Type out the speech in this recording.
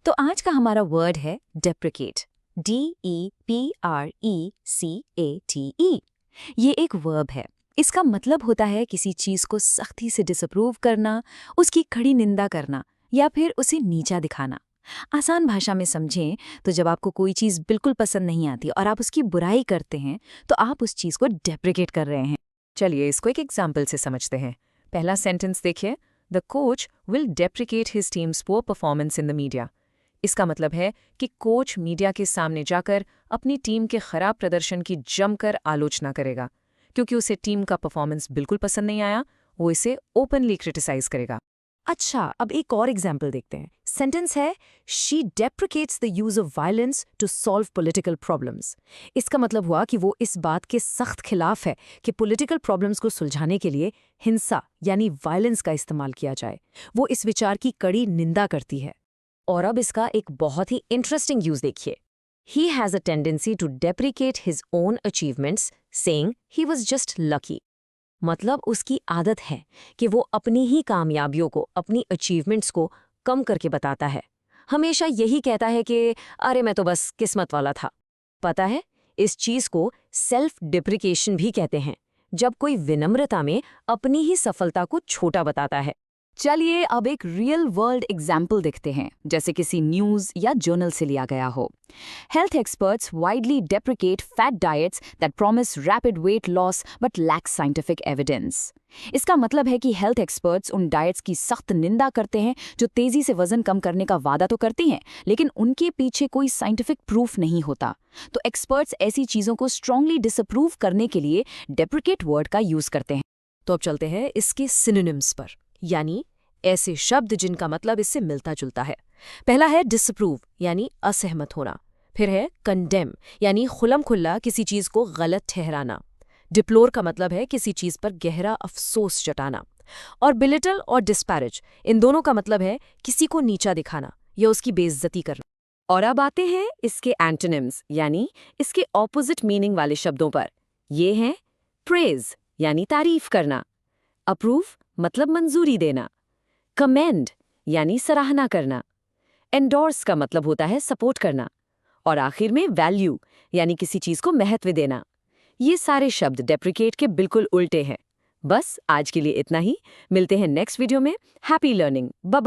तो आज का हमारा वर्ड है डेप्रिकेट। DEPRECATE। ये एक वर्ब है। इसका मतलब होता है किसी चीज को सख्ती से डिसअप्रूव करना, उसकी खड़ी निंदा करना या फिर उसे नीचा दिखाना। आसान भाषा में समझें तो जब आपको कोई चीज बिल्कुल पसंद नहीं आती और आप उसकी बुराई करते हैं तो आप उस चीज को डेप्रिकेट कर रहे हैं। चलिए इसको एक एग्जाम्पल से समझते हैं। पहला सेंटेंस देखिए, the coach will deprecate his teams poor performance in the media. इसका मतलब है कि कोच मीडिया के सामने जाकर अपनी टीम के खराब प्रदर्शन की जमकर आलोचना करेगा। क्योंकि उसे टीम का परफॉर्मेंस बिल्कुल पसंद नहीं आया, वो इसे ओपनली क्रिटिसाइज करेगा। अच्छा, अब एक और एग्जाम्पल देखते हैं। सेंटेंस है she deprecates the use of violence to solve political problems. इसका मतलब हुआ कि वो इस बात के सख्त खिलाफ है कि पॉलिटिकल प्रॉब्लम्स को सुलझाने के लिए हिंसा यानी वायलेंस का इस्तेमाल किया जाए। वो इस विचार की कड़ी निंदा करती है। और अब इसका एक बहुत ही इंटरेस्टिंग यूज देखिए। He has a tendency to deprecate his own achievements, saying he was just lucky. मतलब उसकी आदत है कि वो अपनी ही कामयाबियों को, अपनी अचीवमेंट्स को कम करके बताता है। हमेशा यही कहता है कि अरे मैं तो बस किस्मत वाला था। पता है, इस चीज को सेल्फ डिप्रिकेशन भी कहते हैं, जब कोई विनम्रता में अपनी ही सफलता को छोटा बताता है। चलिए अब एक रियल वर्ल्ड एग्जाम्पल देखते हैं, जैसे किसी न्यूज या जर्नल से लिया गया हो। Health experts widely deprecate fat diets that promise rapid weight loss but lack scientific evidence. इसका मतलब है कि हेल्थ एक्सपर्ट्स उन डाइट्स की सख्त निंदा करते हैं जो तेजी से वजन कम करने का वादा तो करती हैं, लेकिन उनके पीछे कोई साइंटिफिक प्रूफ नहीं होता। तो एक्सपर्ट्स ऐसी चीजों को स्ट्रांगली डिसअप्रूव करने के लिए डेप्रिकेट वर्ड का यूज करते हैं। तो अब चलते हैं इसके सिनोनिम्स पर, यानी ऐसे शब्द जिनका मतलब इससे मिलता जुलता है। पहला है डिसअप्रूव यानी असहमत होना। फिर है कंडेम यानी खुल्लम खुल्ला किसी चीज को गलत ठहराना। डिप्लोर का मतलब है किसी चीज पर गहरा अफसोस जताना। और बिलिटल और डिस्पैरेज, इन दोनों का मतलब है किसी को नीचा दिखाना या उसकी बेइज्जती करना। और अब आते हैं इसके एंटोनिम्स यानी इसके ऑपोजिट मीनिंग वाले शब्दों पर। ये हैं प्रेज यानी तारीफ करना, अप्रूव मतलब मंजूरी देना, कमेंड यानी सराहना करना, एंडोर्स का मतलब होता है सपोर्ट करना, और आखिर में वैल्यू यानी किसी चीज को महत्व देना। ये सारे शब्द डेप्रिकेट के बिल्कुल उल्टे हैं। बस आज के लिए इतना ही। मिलते हैं नेक्स्ट वीडियो में। Happy learning. Bye bye.